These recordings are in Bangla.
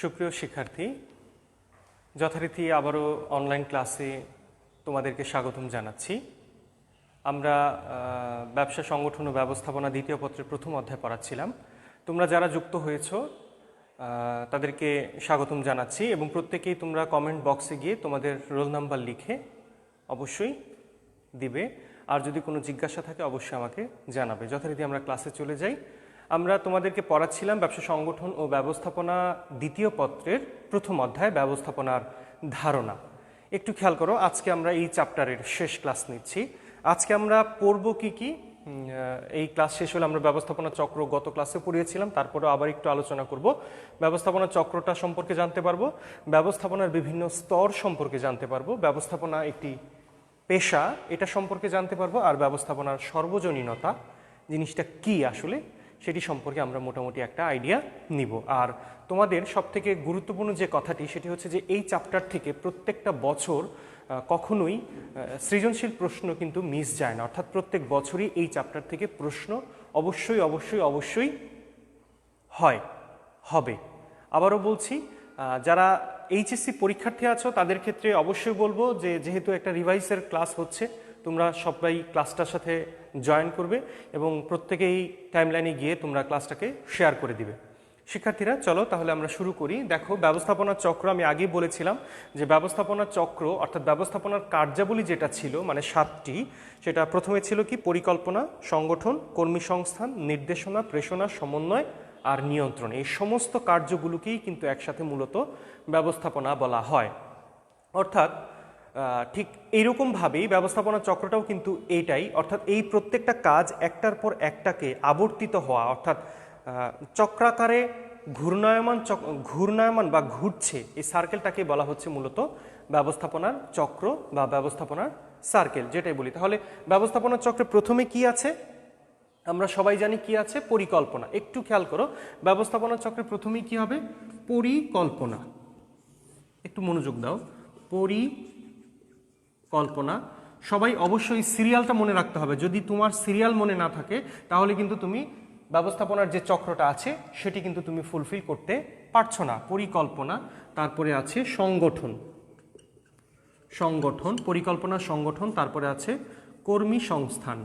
সুপ্রিয় শিক্ষার্থী, যথারীতি আবারও অনলাইন ক্লাসে তোমাদেরকে স্বাগতম জানাচ্ছি। আমরা ব্যবসা সংগঠন ও ব্যবস্থাপনা দ্বিতীয় পত্রের প্রথম অধ্যায় পড়াচ্ছিলাম। তোমরা যারা যুক্ত হয়েছ তাদেরকে স্বাগতম জানাচ্ছি এবং প্রত্যেকেই তোমরা কমেন্ট বক্সে গিয়ে তোমাদের রোল নাম্বার লিখে অবশ্যই দিবে। আর যদি কোনো জিজ্ঞাসা থাকে অবশ্যই আমাকে জানাবে। যথারীতি আমরা ক্লাসে চলে যাই। আমরা তোমাদেরকে পড়াচ্ছিলাম ব্যবসা সংগঠন ও ব্যবস্থাপনা দ্বিতীয় পত্রের প্রথম অধ্যায় ব্যবস্থাপনার ধারণা। একটু খেয়াল করো, আজকে আমরা এই চ্যাপ্টারের শেষ ক্লাস নিচ্ছি। আজকে আমরা পড়ব কি এই ক্লাস শেষ হলে আমরা ব্যবস্থাপনা চক্র গত ক্লাসে পড়িয়েছিলাম, তারপরেও আবার একটু আলোচনা করব। ব্যবস্থাপনা চক্রটা সম্পর্কে জানতে পারবো, ব্যবস্থাপনার বিভিন্ন স্তর সম্পর্কে জানতে পারবো, ব্যবস্থাপনা একটি পেশা এটা সম্পর্কে জানতে পারবো, আর ব্যবস্থাপনার সর্বজনীনতা জিনিসটা কি আসলে সেটি সম্পর্কে আমরা মোটামুটি একটা আইডিয়া নিব। আর তোমাদের সবথেকে গুরুত্বপূর্ণ যে কথাটি সেটি হচ্ছে যে এই চ্যাপ্টার থেকে প্রত্যেকটা বছর কখনোই সৃজনশীল প্রশ্ন কিন্তু মিস যায় না, অর্থাৎ প্রত্যেক বছরই এই চ্যাপ্টার থেকে প্রশ্ন অবশ্যই অবশ্যই অবশ্যই হবে। আবারও বলছি, যারা এইচএসসি পরীক্ষার্থী আছো তাদের ক্ষেত্রে অবশ্যই বলবো যে যেহেতু একটা রিভাইসের ক্লাস হচ্ছে, তোমরা সবাই ক্লাসটার সাথে জয়েন করবে এবং প্রত্যেকেই টাইমলাইনে গিয়ে তোমরা ক্লাসটাকে শেয়ার করে দিবে। শিক্ষার্থীরা চলো তাহলে আমরা শুরু করি। দেখো, ব্যবস্থাপনার চক্র আমি আগেই বলেছিলাম যে ব্যবস্থাপনার চক্র অর্থাৎ ব্যবস্থাপনার কার্যাবলী যেটা ছিল মানে 7টি, সেটা প্রথমে ছিল কি পরিকল্পনা, সংগঠন, কর্মী সংস্থান, নির্দেশনা, প্রেষণা, সমন্বয় আর নিয়ন্ত্রণ। এই সমস্ত কার্যগুলোকেই কিন্তু একসাথে মূলত ব্যবস্থাপনা বলা হয়। অর্থাৎ ঠিক এইরকমভাবেই ব্যবস্থাপনা চক্রটাও কিন্তু এইটাই, অর্থাৎ এই প্রত্যেকটা কাজ একটার পর একটাকে আবর্তিত হওয়া, অর্থাৎ চক্রাকারে ঘূর্ণায়মান বা ঘুরছে এই সার্কেলটাকে বলা হচ্ছে মূলত ব্যবস্থাপনার চক্র বা ব্যবস্থাপনার সার্কেল যেটাই বলি। তাহলে ব্যবস্থাপনার চক্রে প্রথমে কি আছে? আমরা সবাই জানি কি আছে, পরিকল্পনা। একটু খেয়াল করো, ব্যবস্থাপনা চক্রে প্রথমেই কি হবে? পরিকল্পনা। একটু মনোযোগ দাও, পরিকল্পনা। সবাই অবশ্যই সিরিয়ালটা মনে রাখতে হবে। যদি তোমার সিরিয়াল মনে না থাকে তাহলে কিন্তু তুমি ব্যবস্থাপনার যে চক্রটা আছে সেটি কিন্তু তুমি ফুলফিল করতে পারছো না। পরিকল্পনা, তারপরে আছে সংগঠন, পরিকল্পনা, সংগঠন, তারপরে আছে কর্মী সংস্থান,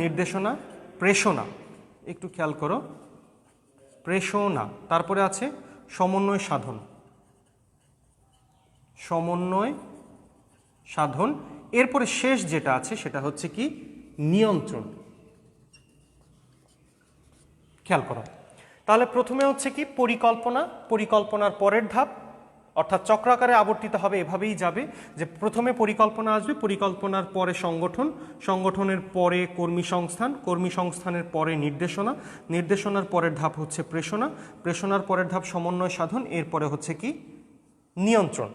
নির্দেশনা, প্রেষণা। একটু খেয়াল করো, প্রেষণা। তারপরে আছে সমন্বয় সাধন, এরপরে শেষ যেটা আছে সেটা হচ্ছে কি নিয়ন্ত্রণ। খেয়াল করো, তাহলে প্রথমে হচ্ছে কি পরিকল্পনার পরের ধাপ, অর্থাৎ চক্রাকারে আবর্তিত হবে, এভাবেই যাবে যে প্রথমে পরিকল্পনা আসবে, পরিকল্পনার পরে সংগঠনের পরে কর্মী সংস্থানের পরে নির্দেশনার পরের ধাপ হচ্ছে প্রেষণার পরের ধাপ সমন্বয় সাধন, এরপরে হচ্ছে কি নিয়ন্ত্রণ।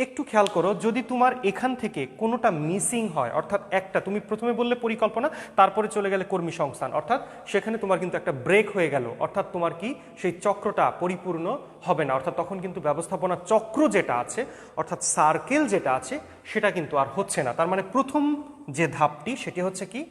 একটু খেয়াল করো, যদি তোমার এখান থেকে কোনোটা মিসিং হয়, অর্থাৎ একটা তুমি প্রথমে বললে পরিকল্পনা, তারপরে চলে গেলে কর্মী সংস্থান, অর্থাৎ সেখানে তোমার কিন্তু একটা ব্রেক হয়ে গেল, অর্থাৎ তোমার কি সেই চক্রটা পরিপূর্ণ হবে না, অর্থাৎ তখন কিন্তু ব্যবস্থাপনা চক্র যেটা আছে অর্থাৎ সার্কেল যেটা আছে সেটা কিন্তু আর হচ্ছে না। তার মানে প্রথম যে ধাপটি সেটি হচ্ছে কি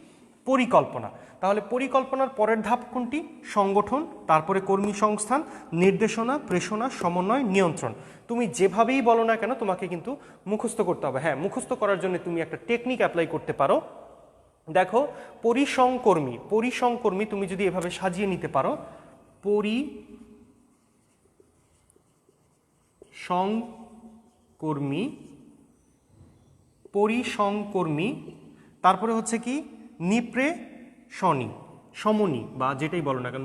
পরিকল্পনা। তাহলে পরিকল্পনার পরের ধাপ কোনটি? সংগঠন, তারপরে কর্মী সংস্থান, নির্দেশনা, প্রেষণা, সমন্বয়, নিয়ন্ত্রণ। তুমি যেভাবেই বলো না কেন তোমাকে কিন্তু মুখস্থ করতে হবে। হ্যাঁ, মুখস্থ করার জন্য তুমি একটা টেকনিক অ্যাপ্লাই করতে পারো। দেখো, পরিসংকর্মী তুমি যদি এভাবে সাজিয়ে নিতে পারো, পরিসংকর্মী, তারপরে হচ্ছে কি সমনী বা যেটাই বলো না কেন,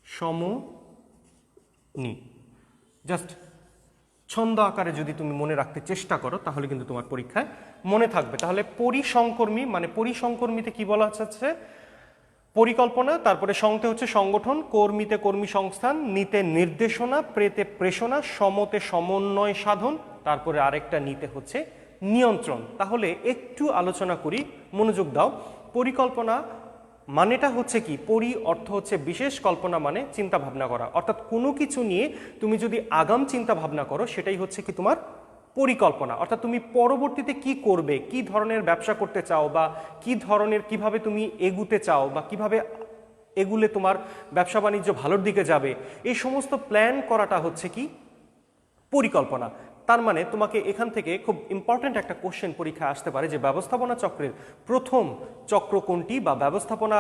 সমনী। জাস্ট ছন্দ আকারে যদি তুমি মনে রাখতে চেষ্টা করো তাহলে কিন্তু তোমার পরীক্ষায় মনে থাকবে। তাহলে পরিসংকর্মী মানে পরিসংকর্মীতে কি বলা হচ্ছে? পরিকল্পনা, তারপরে সংতে হচ্ছে সংগঠন, কর্মীতে কর্মী সংস্থান, নিতে নির্দেশনা, প্রেতে প্রেষণা, সমতে সমন্বয় সাধন, তারপরে আরেকটা নিতে হচ্ছে নিয়ন্ত্রণ। তাহলে একটু আলোচনা করি, মনোযোগ দাও। পরিকল্পনা মানেটা হচ্ছে কি? অর্থ হচ্ছে বিশেষ, কল্পনা মানে চিন্তা ভাবনা করা, অর্থাৎ কোনো কিছু নিয়ে তুমি যদি আগাম চিন্তা ভাবনা করো সেটাই হচ্ছে কি তোমার পরিকল্পনা, অর্থাৎ তুমি পরবর্তীতে কি করবে, কি ধরনের ব্যবসা করতে চাও বা কি ধরনের কিভাবে তুমি এগুতে চাও বা কিভাবে এগুলে তোমার ব্যবসা বাণিজ্য ভালোর দিকে যাবে, এই সমস্ত প্ল্যান করাটা হচ্ছে কি পরিকল্পনা। তার মানে তোমাকে এখান থেকে খুব ইম্পর্ট্যান্ট একটা কোশ্চেন পরীক্ষায় আসতে পারে যে ব্যবস্থাপনা চক্রের প্রথম চক্র কোনটি বা ব্যবস্থাপনা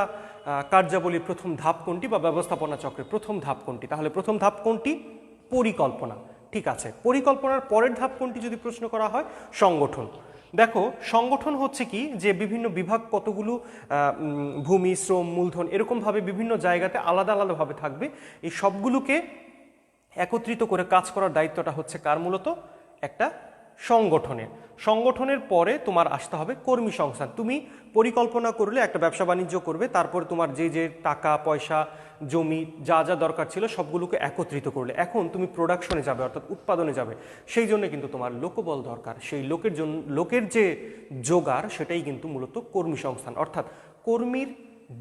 কার্যাবলীর প্রথম ধাপ কোনটি বা ব্যবস্থাপনা চক্রের প্রথম ধাপ কোনটি। তাহলে প্রথম ধাপ কোনটি? পরিকল্পনা। ঠিক আছে, পরিকল্পনার পরের ধাপ কোনটি যদি প্রশ্ন করা হয়? সংগঠন। দেখো সংগঠন হচ্ছে কি যে বিভিন্ন বিভাগ কতগুলো ভূমি, শ্রম, মূলধন এরকমভাবে বিভিন্ন জায়গাতে আলাদা আলাদাভাবে থাকবে, এই সবগুলোকে একত্রিত করে কাজ করার দায়িত্বটা হচ্ছে কার? মূলত একটা সংগঠনের। সংগঠনের পরে তোমার আসতে হবে কর্মী সংস্থান। তুমি পরিকল্পনা করলে একটা ব্যবসা বাণিজ্য করবে, তারপরে তোমার যে যে টাকা পয়সা জমি যা যা দরকার ছিল সবগুলোকে একত্রিত করলে, এখন তুমি প্রোডাকশনে যাবে অর্থাৎ উৎপাদনে যাবে, সেই জন্য কিন্তু তোমার লোকবল দরকার। সেই লোকের যে জোগাড় সেটাই কিন্তু মূলত কর্মী সংস্থান, অর্থাৎ কর্মীর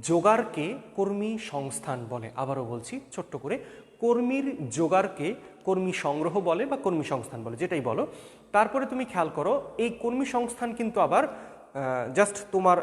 জোগাড়কে কর্মী সংস্থান বলে। আবারও বলছি ছোট্ট করে, কর্মীর জোগাড়কে কর্মী সংগ্রহ বলে বা কর্মী সংস্থান বলে, যেটাই বলো। তারপরে তুমি খেয়াল করো এই কর্মী সংস্থান কিন্তু আবার জাস্ট তোমার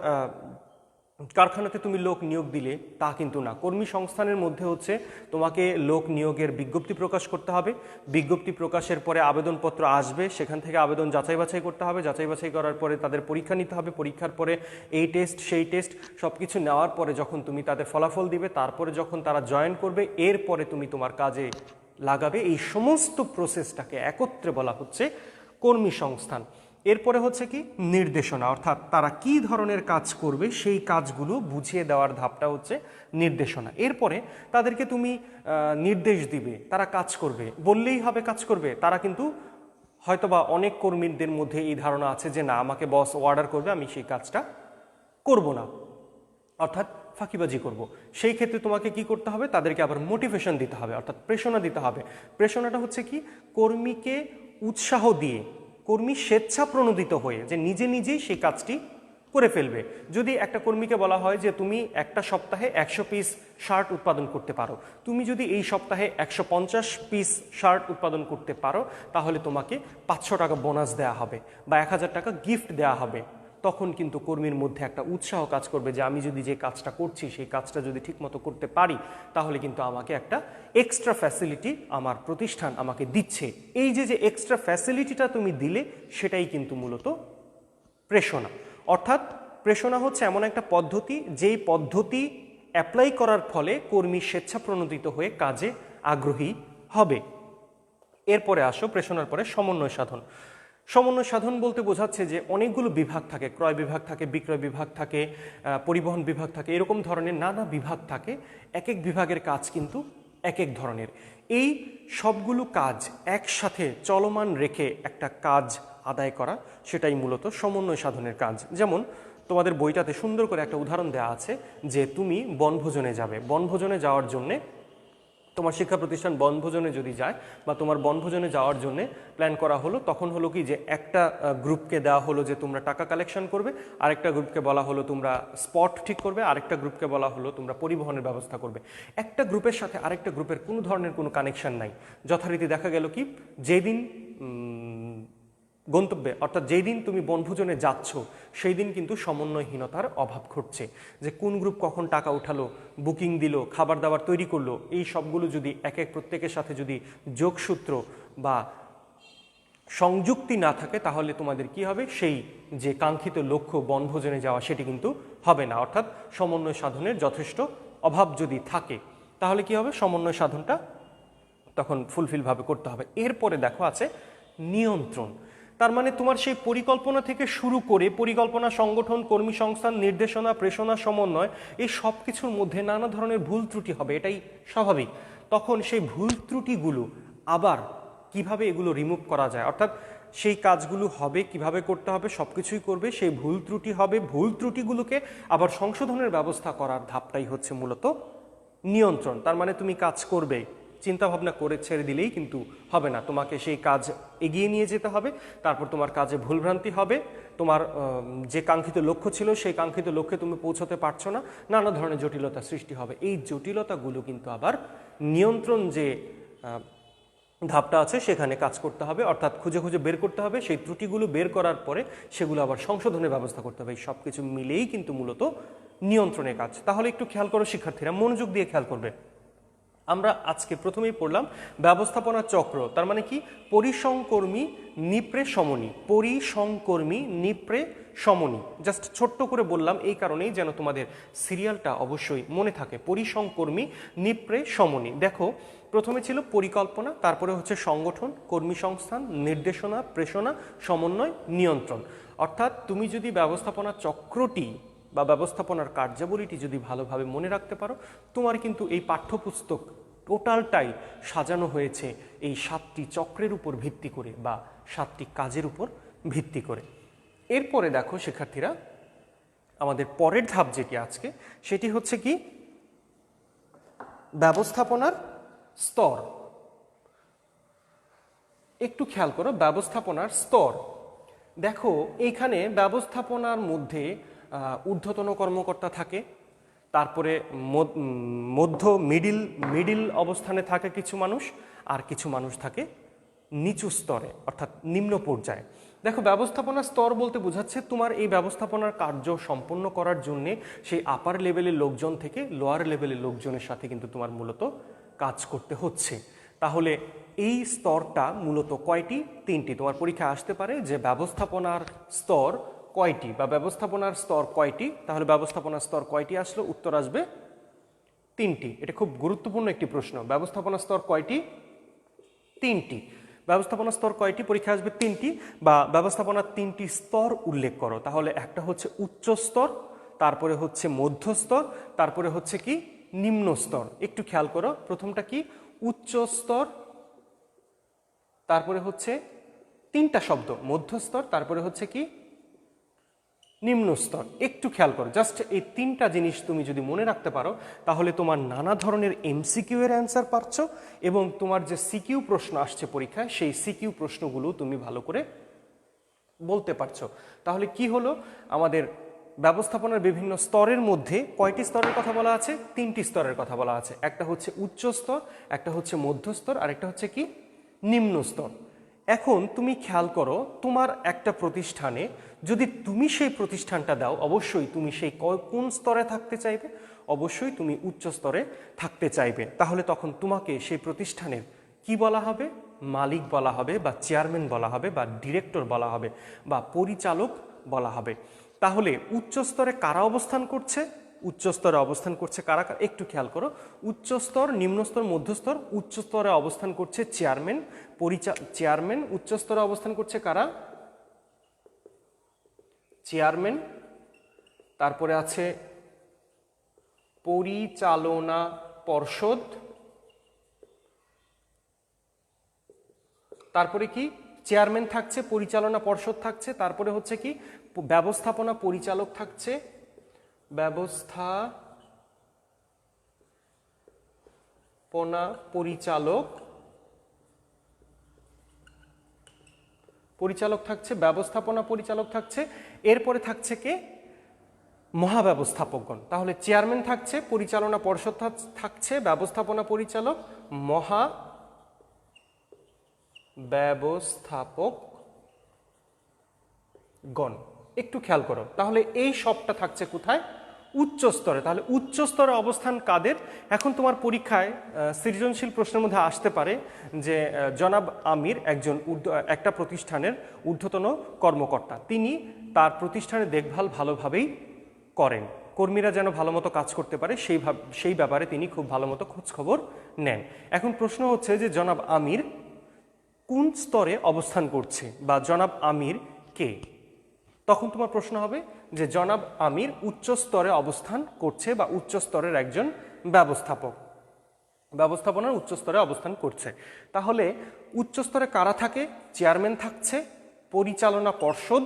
কারখানাতে তুমি লোক নিয়োগ দিলে তা কিন্তু না। কর্মী সংস্থানের মধ্যে হচ্ছে তোমাকে লোক নিয়োগের বিজ্ঞপ্তি প্রকাশ করতে হবে, বিজ্ঞপ্তি প্রকাশের পরে আবেদনপত্র আসবে, সেখান থেকে আবেদন যাচাই বাছাই করতে হবে, যাচাই বাছাই করার পরে তাদের পরীক্ষা নিতে হবে, পরীক্ষার পরে এই টেস্ট সেই টেস্ট সব কিছু নেওয়ার পরে যখন তুমি তাদের ফলাফল দিবে, তারপরে যখন তারা জয়েন করবে, এরপরে তুমি তোমার কাজে লাগাবে, এই সমস্ত প্রসেসটাকে একত্রে বলা হচ্ছে কর্মী সংস্থান। এরপরে হচ্ছে কি নির্দেশনা, অর্থাৎ তারা কি ধরনের কাজ করবে সেই কাজগুলো বুঝিয়ে দেওয়ার ধাপটা হচ্ছে নির্দেশনা। এরপরে তাদেরকে তুমি নির্দেশ দিবে, তারা কাজ করবে, বললেই হবে কাজ করবে। তারা কিন্তু হয়তোবা অনেক কর্মীদের মধ্যে এই ধারণা আছে যে না, আমাকে বস অর্ডার করবে, আমি সেই কাজটা করব না, অর্থাৎ ফাঁকিবাজি করব। সেই ক্ষেত্রে তোমাকে কি করতে হবে? তাদেরকে আবার মোটিভেশন দিতে হবে, অর্থাৎ প্রেরণা দিতে হবে। প্রেরণাটা হচ্ছে কি কর্মীকে উৎসাহ দিয়ে, কর্মী স্বেচ্ছা প্রণোদিত হয়ে যে নিজে নিজেই সেই কাজটি করে ফেলবে। যদি একটা কর্মীকে বলা হয় যে তুমি একটা সপ্তাহে 100 পিস শার্ট উৎপাদন করতে পারো, তুমি যদি এই সপ্তাহে 150 পিস শার্ট উৎপাদন করতে পারো, তাহলে তোমাকে 500 টাকা বোনাস দেওয়া হবে বা 1000 টাকা গিফট দেওয়া হবে। তখন কিন্তু কর্মীর মধ্যে একটা উৎসাহ কাজ করবে যে আমি যদি যে কাজটা করছি সেই কাজটা যদি ঠিকমতো করতে পারি, তাহলে কিন্তু আমাকে একটা এক্সট্রা ফ্যাসিলিটি আমার প্রতিষ্ঠান আমাকে দিচ্ছে। এই যে যে এক্সট্রা ফ্যাসিলিটিটা তুমি দিলে, সেটাই কিন্তু মূলত প্রেরণা। অর্থাৎ প্রেরণা হচ্ছে এমন একটা পদ্ধতি, যেই পদ্ধতি অ্যাপ্লাই করার ফলে কর্মী স্বেচ্ছা প্রণোদিত হয়ে কাজে আগ্রহী হবে। এরপরে আসো প্রেরণার পরে সমন্বয় সাধন। সমন্বয় সাধন বলতে বোঝাচ্ছে যে অনেকগুলো বিভাগ থাকে, ক্রয় বিভাগ থাকে, বিক্রয় বিভাগ থাকে, পরিবহন বিভাগ থাকে, এরকম ধরনের নানা বিভাগ থাকে। এক এক বিভাগের কাজ কিন্তু এক এক ধরনের। এই সবগুলো কাজ একসাথে চলমান রেখে একটা কাজ আদায় করা, সেটাই মূলত সমন্বয় সাধনের কাজ। যেমন তোমাদের বইটাতে সুন্দর করে একটা উদাহরণ দেওয়া আছে যে তুমি বনভোজনে যাবে, বনভোজনে যাওয়ার জন্যে তোমার শিক্ষা প্রতিষ্ঠান বনভোজনে যদি যায় বা তোমার বনভোজনে যাওয়ার জন্য প্ল্যান করা হলো, তখন হলো কি যে একটা গ্রুপকে দেওয়া হলো যে তোমরা টাকা কালেকশন করবে, আরেকটা গ্রুপকে বলা হলো তোমরা স্পট ঠিক করবে, আরেকটা গ্রুপকে বলা হলো তোমরা পরিবহনের ব্যবস্থা করবে। একটা গ্রুপের সাথে আরেকটা গ্রুপের কোনো ধরনের কোনো কানেকশন নাই। যথারীতি দেখা গেল কি যেদিন গন্তব্যে, অর্থাৎ যেই দিন তুমি বনভোজনে যাচ্ছ সেই দিন কিন্তু সমন্বয়হীনতার অভাব ঘটছে। যে কোন গ্রুপ কখন টাকা উঠালো, বুকিং দিল, খাবার দাবার তৈরি করলো, এই সবগুলো যদি এক এক প্রত্যেকের সাথে যদি যোগসূত্র বা সংযুক্তি না থাকে, তাহলে তোমাদের কি হবে? সেই যে কাঙ্ক্ষিত লক্ষ্য বনভোজনে যাওয়া, সেটি কিন্তু হবে না। অর্থাৎ সমন্বয় সাধনের যথেষ্ট অভাব যদি থাকে, তাহলে কি হবে? সমন্বয় সাধনটা তখন ফুলফিলভাবে করতে হবে। এরপরে দেখো আছে নিয়ন্ত্রণ। তার মানে তোমার সেই পরিকল্পনা থেকে শুরু করে পরিকল্পনা, সংগঠন, কর্মী সংস্থান, নির্দেশনা, প্রেরণা, সমন্বয়, এই সব কিছুর মধ্যে নানা ধরনের ভুল ত্রুটি হবে, এটাই স্বাভাবিক। তখন সেই ভুল ত্রুটিগুলো আবার কিভাবে এগুলো রিমুভ করা যায়, অর্থাৎ সেই কাজগুলো হবে কিভাবে করতে হবে, সব কিছুই করবে, সেই ভুল ত্রুটি হবে, ভুল ত্রুটিগুলোকে আবার সংশোধনের ব্যবস্থা করার ধাপটাই হচ্ছে মূলত নিয়ন্ত্রণ। তার মানে তুমি কাজ করবে, চিন্তা ভাবনা করে ছেড়ে দিলেই কিন্তু হবে না, তোমাকে সেই কাজ এগিয়ে নিয়ে যেতে হবে। তারপর তোমার কাজে ভুলভ্রান্তি হবে, তোমার যে কাঙ্ক্ষিত লক্ষ্য ছিল সেই কাঙ্ক্ষিত লক্ষ্যে তুমি পৌঁছতে পারছো না, নানা ধরনের জটিলতা সৃষ্টি হবে। এই জটিলতাগুলো কিন্তু আবার নিয়ন্ত্রণ যে ধাপটা আছে সেখানে কাজ করতে হবে, অর্থাৎ খুঁজে খুঁজে বের করতে হবে, সেই ত্রুটিগুলো বের করার পরে সেগুলো আবার সংশোধনের ব্যবস্থা করতে হবে। এই সব কিছু মিলেই কিন্তু মূলত নিয়ন্ত্রণের কাজ। তাহলে একটু খেয়াল করো শিক্ষার্থীরা, মনোযোগ দিয়ে খেয়াল করবে। আমরা আজকে প্রথমেই পড়লাম ব্যবস্থাপনা চক্র, তার মানে কি পরিসংকর্মী নিপ্রে সমনী, পরিসংকর্মী নিপ্রে সমনী। জাস্ট ছোট্ট করে বললাম এই কারণেই যেন তোমাদের সিরিয়ালটা অবশ্যই মনে থাকে। পরিসংকর্মী নিপ্রে সমনী। দেখো প্রথমে ছিল পরিকল্পনা, তারপরে হচ্ছে সংগঠন, কর্মী সংস্থান, নির্দেশনা, প্রেষণা, সমন্বয়, নিয়ন্ত্রণ। অর্থাৎ তুমি যদি ব্যবস্থাপনা চক্রটি বা ব্যবস্থাপনার কার্যাবলীটি যদি ভালোভাবে মনে রাখতে পারো, তোমার কিন্তু এই পাঠ্যপুস্তক টোটালটাই সাজানো হয়েছে এই 7টি চক্রের উপর ভিত্তি করে বা 7টি কাজের উপর ভিত্তি করে। এরপরে দেখো শিক্ষার্থীরা, আমাদের পরের ধাপ যেটি আজকে, সেটি হচ্ছে কি ব্যবস্থাপনার স্তর। একটু খেয়াল করো, ব্যবস্থাপনার স্তর। দেখো এইখানে ব্যবস্থাপনার মধ্যে ঊর্ধ্বতন কর্মকর্তা থাকে, তারপরে মধ্য মিডিল অবস্থানে থাকে কিছু মানুষ, আর কিছু মানুষ থাকে নিচু স্তরে অর্থাৎ নিম্ন পর্যায়ে। দেখো ব্যবস্থাপনা স্তর বলতে বোঝাচ্ছে তোমার এই ব্যবস্থাপনার কার্য সম্পন্ন করার জন্যে সেই আপার লেভেলের লোকজন থেকে লোয়ার লেভেলের লোকজনের সাথে কিন্তু তোমার মূলত কাজ করতে হচ্ছে। তাহলে এই স্তরটা মূলত কয়টি? 3টি। তোমার পরীক্ষায় আসতে পারে যে ব্যবস্থাপনার স্তর কয়টি বা ব্যবস্থাপনার স্তর কয়টি, তাহলে ব্যবস্থাপনার স্তর কয়টি আসলো? উত্তর আসবে 3টি। এটা খুব গুরুত্বপূর্ণ একটি প্রশ্ন। ব্যবস্থাপনার স্তর কয়টি? 3টি। ব্যবস্থাপনা স্তর কয়টি? পরীক্ষা আসবে 3টি। বা ব্যবস্থাপনার 3টি স্তর উল্লেখ করো। তাহলে একটা হচ্ছে উচ্চ স্তর, তারপরে হচ্ছে মধ্য স্তর, তারপরে হচ্ছে কি নিম্ন স্তর। একটু খেয়াল করো, প্রথমটা কি উচ্চ স্তর, তারপরে হচ্ছে 3টা শব্দ মধ্যস্তর, তারপরে হচ্ছে কি নিম্ন স্তর। একটু খেয়াল করো, জাস্ট এই 3টা জিনিস তুমি যদি মনে রাখতে পারো, তাহলে তোমার নানা ধরনের এমসিকিউ এর অ্যান্সার পাচ্ছ এবং তোমার যে সিকিউ প্রশ্ন আসছে পরীক্ষায়, সেই সিকিউ প্রশ্নগুলো তুমি ভালো করে বলতে পারছো। তাহলে কি হলো, আমাদের ব্যবস্থাপনার বিভিন্ন স্তরের মধ্যে কয়টি স্তরের কথা বলা আছে? 3টি স্তরের কথা বলা আছে। একটা হচ্ছে উচ্চ স্তর, একটা হচ্ছে মধ্যস্তর, আর একটা হচ্ছে কি নিম্ন স্তর। এখন তুমি খেয়াল করো, তোমার একটা প্রতিষ্ঠানে যদি তুমি সেই প্রতিষ্ঠানটা দাও, অবশ্যই তুমি সেই কোন স্তরে থাকতে চাইবে? অবশ্যই তুমি উচ্চ স্তরে থাকতে চাইবে। তাহলে তখন তোমাকে সেই প্রতিষ্ঠানের কি বলা হবে? মালিক বলা হবে, বা চেয়ারম্যান বলা হবে, বা ডিরেক্টর বলা হবে, বা পরিচালক বলা হবে। তাহলে উচ্চ স্তরে কারা অবস্থান করছে? উচ্চ স্তরে অবস্থান করছে কারা? একটু খেয়াল করো, উচ্চ স্তর, নিম্ন স্তর, মধ্যস্তর। উচ্চ স্তরে অবস্থান করছে চেয়ারম্যান, চেয়ারম্যান। উচ্চ স্তরে অবস্থান করছে কারা? চেয়ারম্যান। তারপরে আছে পরিচালনা পর্ষদ, তারপরে কি চেয়ারম্যান থাকছে, পরিচালনা পর্ষদ থাকছে, তারপরে হচ্ছে কি ব্যবস্থাপনা পরিচালক থাকছে, ব্যবস্থাপনা পরিচালক থাকছে, ব্যবস্থাপনা পরিচালক থাকছে। এরপরে থাকছে কে? মহাব্যবস্থাপকগণ। তাহলে চেয়ারম্যান থাকছে, পরিচালনা পর্ষদ থাকছে, ব্যবস্থাপনা পরিচালক, মহা ব্যবস্থাপকগণ। একটু খেয়াল করো, তাহলে এই সবটা থাকছে কোথায়? উচ্চ স্তরে। তাহলে উচ্চ স্তরে অবস্থান কাদের? এখন তোমার পরীক্ষায় সৃজনশীল প্রশ্নের মধ্যে আসতে পারে যে জনাব আমির একটা প্রতিষ্ঠানের ঊর্ধ্বতন কর্মকর্তা, তিনি তার প্রতিষ্ঠানের দেখভাল ভালোভাবেই করেন, কর্মীরা যেন ভালো মতো কাজ করতে পারে সেই ব্যাপারে তিনি খুব ভালো মতো খোঁজখবর নেন। এখন প্রশ্ন হচ্ছে যে জনাব আমির কোন স্তরে অবস্থান করছে বা জনাব আমির কে? তখন তোমার প্রশ্ন হবে যে জনাব আমির উচ্চ স্তরে অবস্থান করছে বা উচ্চ স্তরের একজন ব্যবস্থাপক, ব্যবস্থাপনার উচ্চ স্তরে অবস্থান করছে। তাহলে উচ্চ স্তরে কারা থাকে? চেয়ারম্যান থাকছে, পরিচালনা পর্ষদ,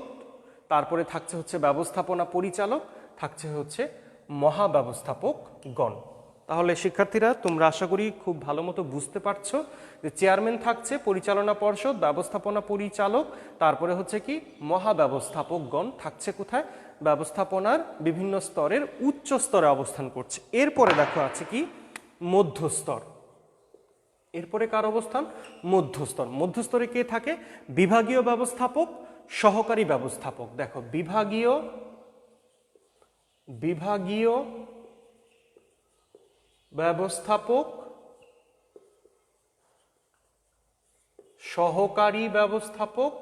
তারপরে থাকছে হচ্ছে ব্যবস্থাপনা পরিচালক, থাকছে হচ্ছে মহাব্যবস্থাপকগণ। তাহলে শিক্ষার্থীরা তোমরা আশা করি খুব ভালো মতো বুঝতে পারছো যে চেয়ারম্যান থাকছে, পরিচালনা পর্ষদ, ব্যবস্থাপনা পরিচালক, তারপরে হচ্ছে কি মহাব্যবস্থাপকগণ থাকছে কোথায়? ব্যবস্থাপনার বিভিন্ন স্তরের উচ্চ স্তরে অবস্থান করছে। এরপরে দেখো আছে কি মধ্যস্তর। এরপরে কার অবস্থান? মধ্যস্তর। মধ্যস্তরে কে থাকে? বিভাগীয় ব্যবস্থাপক, সহকারী ব্যবস্থাপক। দেখো বিভাগীয় ব্যবস্থাপক, সহকারী ব্যবস্থাপক।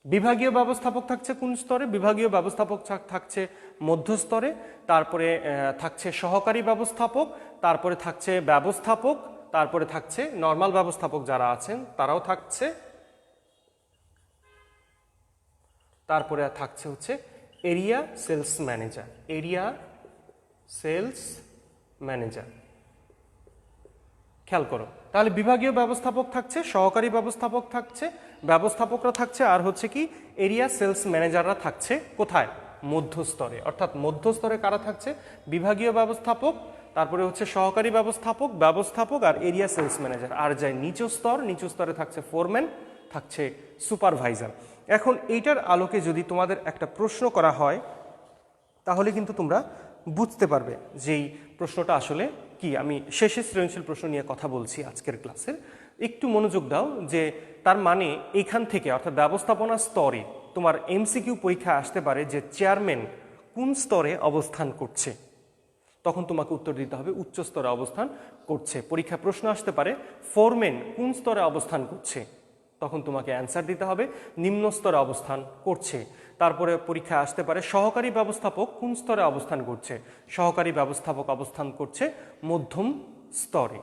বিভাগীয় ব্যবস্থাপক থাকছে কোন স্তরে? বিভাগীয় ব্যবস্থাপক থাকছে মধ্যস্তরে, তারপরে থাকছে সহকারী ব্যবস্থাপক, তারপরে থাকছে ব্যবস্থাপক, তারপরে থাকছে নর্মাল ব্যবস্থাপক যারা আছেন তারাও থাকছে, তারপরে থাকছে হচ্ছে area sales manager. Area sales manager. খেয়াল করো, তাহলে বিভাগীয় ব্যবস্থাপক থাকছে, সহকারী ব্যবস্থাপক থাকছে, ব্যবস্থাপকরা থাকছে, আর হচ্ছে কি এরিয়া সেলস ম্যানেজাররা থাকছে কোথায়? মধ্যস্তরে। অর্থাৎ মধ্যস্তরে কারা থাকছে? বিভাগীয় ব্যবস্থাপক, তারপরে হচ্ছে সহকারী ব্যবস্থাপক, ব্যবস্থাপক আর এরিয়া সেলস ম্যানেজার। আর যায় নিচু স্তর, নিচু স্তরে থাকছে ফোরম্যান, থাকছে সুপারভাইজার। এখন এইটার আলোকে যদি তোমাদের একটা প্রশ্ন করা হয় তাহলে কিন্তু তোমরা বুঝতে পারবে যে এই প্রশ্নটা আসলে কি। আমি শেষে সৃজনশীল প্রশ্ন নিয়ে কথা বলছি আজকের ক্লাসের, একটু মনোযোগ দাও। যে তার মানে এইখান থেকে অর্থাৎ ব্যবস্থাপনা স্তরে তোমার এমসিকিউ পরীক্ষা আসতে পারে যে চেয়ারম্যান কোন স্তরে অবস্থান করছে, তখন তোমাকে উত্তর দিতে হবে উচ্চ স্তরে অবস্থান করছে। পরীক্ষা প্রশ্ন আসতে পারে ফোরম্যান কোন স্তরে অবস্থান করছে, তখন তোমাকে অ্যান্সার দিতে হবে নিম্ন স্তরে অবস্থান করছে। তারপরে পরীক্ষা আসতে পারে সহকারী ব্যবস্থাপক কোন স্তরে অবস্থান করছে, সহকারী ব্যবস্থাপক অবস্থান করছে মধ্যম স্তরে।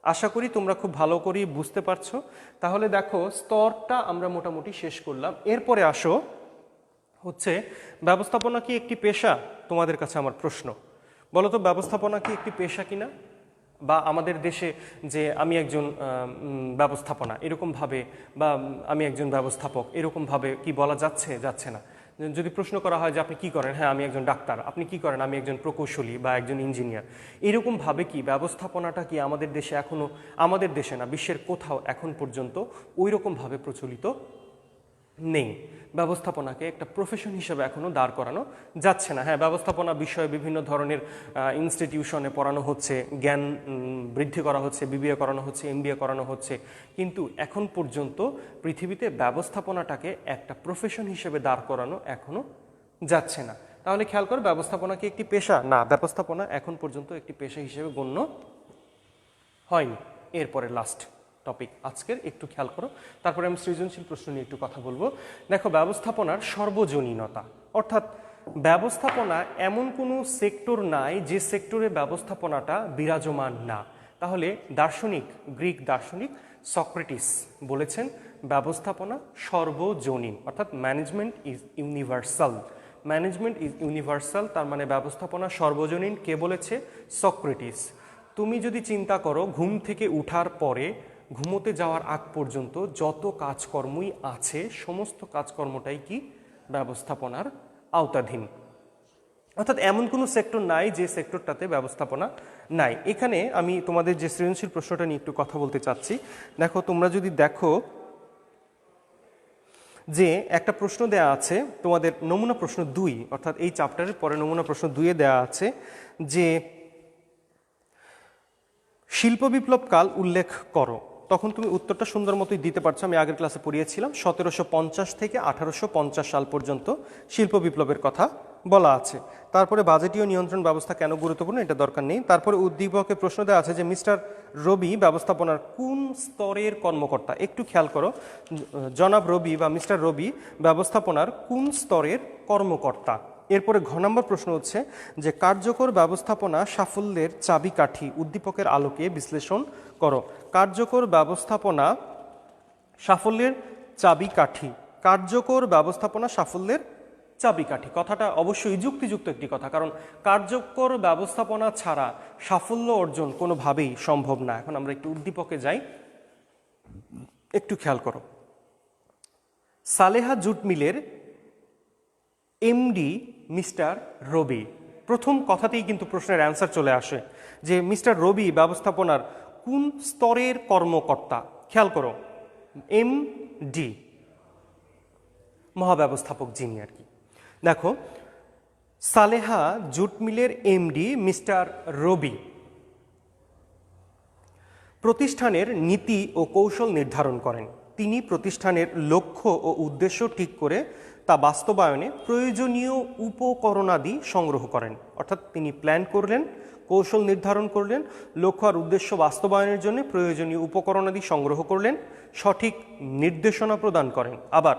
আশা করি তোমরা খুব ভালো করে বুঝতে পারছো। তাহলে দেখো স্তরটা আমরা মোটামুটি শেষ করলাম। এরপরে আসো হচ্ছে ব্যবস্থাপনা কি একটি পেশা? তোমাদের কাছে আমার প্রশ্ন, বলো তো ব্যবস্থাপনা কি একটি পেশা কিনা? বা আমাদের দেশে যে আমি একজন ব্যবস্থাপনা এরকমভাবে, বা আমি একজন ব্যবস্থাপক এরকমভাবে কি বলা যাচ্ছে? যাচ্ছে না। যদি প্রশ্ন করা হয় যে আপনি কি করেন, হ্যাঁ আমি একজন ডাক্তার। আপনি কি করেন? আমি একজন প্রকৌশলী বা একজন ইঞ্জিনিয়ার। এরকমভাবে কি ব্যবস্থাপনাটা কি আমাদের দেশে এখনো, আমাদের দেশে না বিশ্বের কোথাও এখন পর্যন্ত ওই রকমভাবে প্রচলিত নেই। ব্যবস্থাপনাকে একটা প্রফেশন হিসেবে এখনো দাঁড় করানো যাচ্ছে না। হ্যাঁ, ব্যবস্থাপনা বিষয়ে বিভিন্ন ধরনের ইনস্টিটিউশনে পড়ানো হচ্ছে, জ্ঞান বৃদ্ধি করা হচ্ছে, বিবিএ করানো হচ্ছে, এমবিএ করানো হচ্ছে, কিন্তু এখন পর্যন্ত পৃথিবীতে ব্যবস্থাপনাটাকে একটা প্রফেশন হিসেবে দাঁড় করানো এখনো যাচ্ছে না। তাহলে খেয়াল করো, ব্যবস্থাপনা কি একটি পেশা? না, ব্যবস্থাপনা এখন পর্যন্ত একটি পেশা হিসেবে গণ্য হয়নি। এরপরে লাস্ট টপিক আজকের, একটু খেয়াল করো, তারপরে আমি সৃজনশীল প্রশ্ন নিয়ে একটু কথা বলবো। দেখো ব্যবস্থাপনার সর্বজনীনতা, অর্থাৎ ব্যবস্থাপনা এমন কোনো সেক্টর নাই যে সেক্টরে ব্যবস্থাপনাটা বিরাজমান না। তাহলে দার্শনিক, গ্রিক দার্শনিক সক্রেটিস বলেছেন ব্যবস্থাপনা সর্বজনীন, অর্থাৎ management is universal. Management is universal, তার মানে ব্যবস্থাপনা সর্বজনীন। কে বলেছে? সক্রেটিস। তুমি যদি চিন্তা করো, ঘুম থেকে উঠার পরে ঘুমোতে যাওয়ার আগ পর্যন্ত যত কাজকর্মই আছে সমস্ত কাজকর্মটাই কি ব্যবস্থাপনার আওতাধীন। অর্থাৎ এমন কোনো সেক্টর নাই যে সেক্টরটাতে ব্যবস্থাপনা নাই। এখানে আমি তোমাদের যে সৃজনশীল প্রশ্নটা নিয়ে একটু কথা বলতে চাচ্ছি। দেখো তোমরা যদি দেখো যে একটা প্রশ্ন দেয়া আছে তোমাদের নমুনা প্রশ্ন 2, অর্থাৎ এই চ্যাপ্টারের পরে নমুনা প্রশ্ন 2-এ দেয়া আছে যে শিল্প বিপ্লব কাল উল্লেখ করো। তখন তুমি উত্তরটা সুন্দর মতোই দিতে পারছো। আমি আগের ক্লাসে পড়িয়েছিলাম 1750 থেকে 1850 সাল পর্যন্ত শিল্প বিপ্লবের কথা বলা আছে। তারপরে বাজেটীয় নিয়ন্ত্রণ ব্যবস্থা কেন গুরুত্বপূর্ণ এটা দরকার নেই। তারপরে উদ্দীপকে প্রশ্ন দেওয়া আছে যে মিস্টার রবি ব্যবস্থাপনার কোন স্তরের কর্মকর্তা। একটু খেয়াল করো, জনাব রবি বা মিস্টার রবি ব্যবস্থাপনার কোন স্তরের কর্মকর্তা। এরপরে ঘ নম্বর প্রশ্ন হচ্ছে যে কার্যকর ব্যবস্থাপনা সাফল্যের চাবিকাঠি উদ্দীপকের আলোকে বিশ্লেষণ করো। কার্যকর ব্যবস্থাপনা সাফল্যের চাবিকাঠি। কার্যকর ব্যবস্থাপনা সাফল্যের চাবিকাঠি কথাটা অবশ্যই যুক্তিযুক্ত একটি কথা, কারণ কার্যকর ব্যবস্থাপনা ছাড়া সাফল্য অর্জন কোনোভাবেই সম্ভব না। এখন আমরা একটু উদ্দীপকে যাই, একটু খেয়াল করো। সালেহা জুট মিলের এমডি মিস্টার রবি। প্রথম কথাতেই কিন্তু প্রশ্নের অ্যান্সার চলে আসে যে মিস্টার রবি ব্যবস্থাপনার কোন স্তরের কর্মকর্তা। খেয়াল করো, এমডি মহাব্যবস্থাপক যিনি আর কি। দেখো সালেহা জুট মিলের এমডি মিস্টার রবি প্রতিষ্ঠানের নীতি ও কৌশল নির্ধারণ করেন। তিনি প্রতিষ্ঠানের লক্ষ্য ও উদ্দেশ্য ঠিক করে তা বাস্তবায়নে প্রয়োজনীয় উপকরণাদি সংগ্রহ করেন। অর্থাৎ তিনি প্ল্যান করলেন, কৌশল নির্ধারণ করলেন, লক্ষ্য আর উদ্দেশ্য বাস্তবায়নের জন্য প্রয়োজনীয় উপকরণাদি সংগ্রহ করলেন, সঠিক নির্দেশনা প্রদান করেন। আবার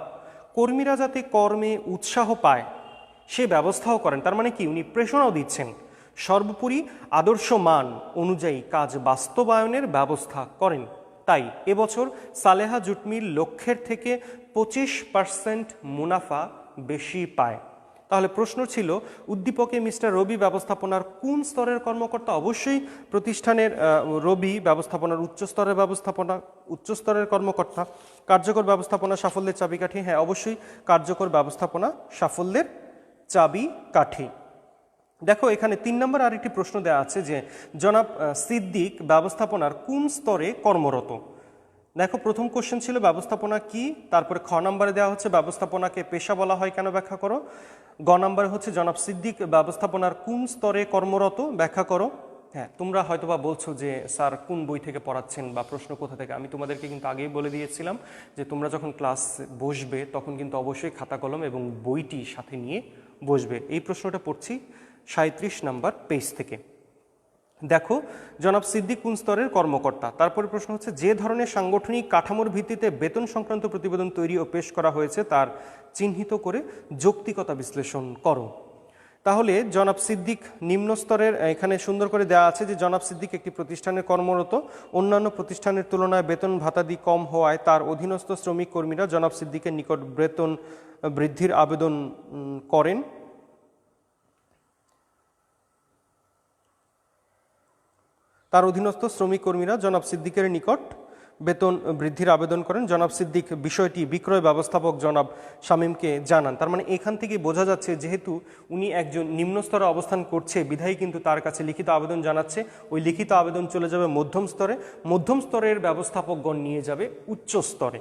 কর্মীরা যাতে কর্মে উৎসাহ পায় সে ব্যবস্থাও করেন। তার মানে কি, উনি প্রেরণাও দিচ্ছেন। সর্বোপরি আদর্শ মান অনুযায়ী কাজ বাস্তবায়নের ব্যবস্থা করেন। তাই এবছর সালেহা জুট মিল লক্ষ্যের থেকে 25% মুনাফা বেশি পায়। তাহলে প্রশ্ন ছিল, উদ্দীপকে মিস্টার রবি ব্যবস্থাপনার কোন স্তরের কর্মকর্তা? অবশ্যই প্রতিষ্ঠানের রবি ব্যবস্থাপনার উচ্চ স্তরের কর্মকর্তা। কার্যকর ব্যবস্থাপনা সাফল্যের চাবিকাঠি? হ্যাঁ, অবশ্যই কার্যকর ব্যবস্থাপনা সাফল্যের চাবিকাঠি। দেখো এখানে 3 নম্বর আরেকটি প্রশ্ন দেওয়া আছে যে জনাব সিদ্দিক ব্যবস্থাপনার কোন স্তরে কর্মরত? দেখো প্রথম কোশ্চেন ছিল ব্যবস্থাপনা কি, তারপরে খ নম্বরে দেওয়া হচ্ছে ব্যবস্থাপনাকে পেশা বলা হয় কেন, ব্যাখ্যা করো। গ নম্বরে হচ্ছে জনাব সিদ্দিক ব্যবস্থাপনার কোন স্তরে কর্মরত, ব্যাখ্যা করো। হ্যাঁ, তোমরা হয়তোবা বলছো যে স্যার কোন বই থেকে পড়াচ্ছেন বা প্রশ্ন কোথা থেকে। আমি তোমাদেরকে কিন্তু আগেই বলে দিয়েছিলাম যে তোমরা যখন ক্লাস বসবে তখন কিন্তু অবশ্যই খাতা কলম এবং বইটি সাথে নিয়ে বসবে। এই প্রশ্নটা পড়ছি 37 নম্বর পেজ থেকে। দেখো জনাব সিদ্দিক কোন স্তরের কর্মকর্তা। তারপরে প্রশ্ন হচ্ছে, যে ধরনের সাংগঠনিক কাঠামোর ভিত্তিতে বেতন সংক্রান্ত প্রতিবেদন তৈরি ও পেশ করা হয়েছে তার চিহ্নিত করে যৌক্তিকতা বিশ্লেষণ করো। তাহলে জনাব সিদ্দিক নিম্ন স্তরের, এখানে সুন্দর করে দেওয়া আছে যে জনাব সিদ্দিক একটি প্রতিষ্ঠানে কর্মরত, অন্যান্য প্রতিষ্ঠানের তুলনায় বেতন ভাতাদি কম হওয়ায় তার অধীনস্থ শ্রমিক কর্মীরা জনাব সিদ্দিকের নিকট বেতন বৃদ্ধির আবেদন করেন। তার অধীনস্থ শ্রমিক কর্মীরা জনাব সিদ্দিকের নিকট বেতন বৃদ্ধির আবেদন করেন। জনাব সিদ্দিক বিষয়টি বিক্রয় ব্যবস্থাপক জনাব শামীমকে জানান। তার মানে এখান থেকে বোঝা যাচ্ছে যেহেতু উনি একজন নিম্ন স্তরে অবস্থান করছে বিধায়ী কিন্তু তার কাছে লিখিত আবেদন জানাচ্ছে। ওই লিখিত আবেদন চলে যাবে মধ্যম স্তরে, মধ্যম স্তরের ব্যবস্থাপকগণ নিয়ে যাবে উচ্চ স্তরে।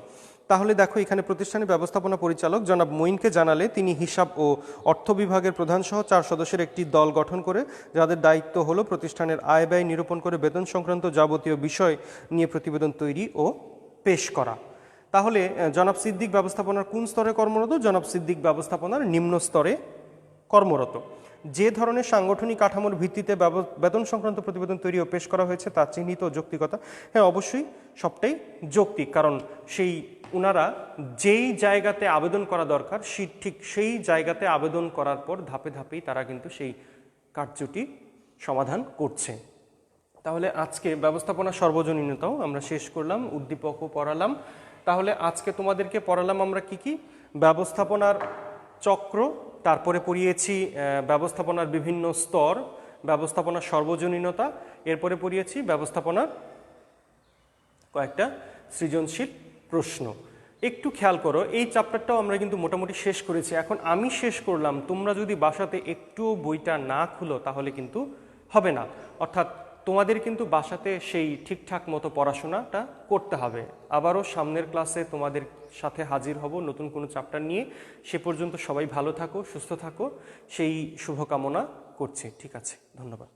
তাহলে দেখো এখানে প্রতিষ্ঠানের ব্যবস্থাপনা পরিচালক জনাব মঈনকে জানালে তিনি হিসাব ও অর্থ বিভাগের প্রধানসহ 4 সদস্যের একটি দল গঠন করে যাদের দায়িত্ব হলো প্রতিষ্ঠানের আয় ব্যয় নিরূপণ করে বেতন সংক্রান্ত যাবতীয় বিষয় নিয়ে প্রতিবেদন তৈরি ও পেশ করা। তাহলে জনাব সিদ্দিক ব্যবস্থাপনার কোন স্তরে কর্মরত? জনাব সিদ্দিক ব্যবস্থাপনার নিম্ন স্তরে কর্মরত। যে ধরনের সাংগঠনিক কাঠামোর ভিত্তিতে বেতন সংক্রান্ত প্রতিবেদন তৈরি ও পেশ করা হয়েছে তার চিহ্নিত যৌক্তিকতা? হ্যাঁ, অবশ্যই সবটাই যৌক্তিক, কারণ সেই ওনারা যেই জায়গাতে আবেদন করা দরকার ঠিক সেই জায়গাতে আবেদন করার পর ধাপে ধাপেই তারা কিন্তু সেই কার্যটি সমাধান করছে। তাহলে আজকে ব্যবস্থাপনা সর্বজনীনতাও আমরা শেষ করলাম, উদ্দীপকও পড়ালাম। তাহলে আজকে তোমাদেরকে পড়ালাম আমরা কি ব্যবস্থাপনার চক্র, তারপরে পড়িয়েছি ব্যবস্থাপনার বিভিন্ন স্তর, ব্যবস্থাপনার সর্বজনীনতা, এরপরে পড়িয়েছি ব্যবস্থাপনার কয়েকটা সৃজনশীল প্রশ্ন। একটু খেয়াল করো, এই চ্যাপ্টারটাও আমরা কিন্তু মোটামুটি শেষ করেছি। এখন আমি শেষ করলাম, তোমরা যদি বাসাতে একটুও বইটা না খুলো তাহলে কিন্তু হবে না। অর্থাৎ তোমাদের কিন্তু বাসাতে সেই ঠিকঠাক মতো পড়াশোনাটা করতে হবে। আবারও সামনের ক্লাসে তোমাদের সাথে হাজির হব নতুন কোনো চ্যাপ্টার নিয়ে। সে পর্যন্ত সবাই ভালো থাকো, সুস্থ থাকো, সেই শুভকামনা করছি। ঠিক আছে, ধন্যবাদ।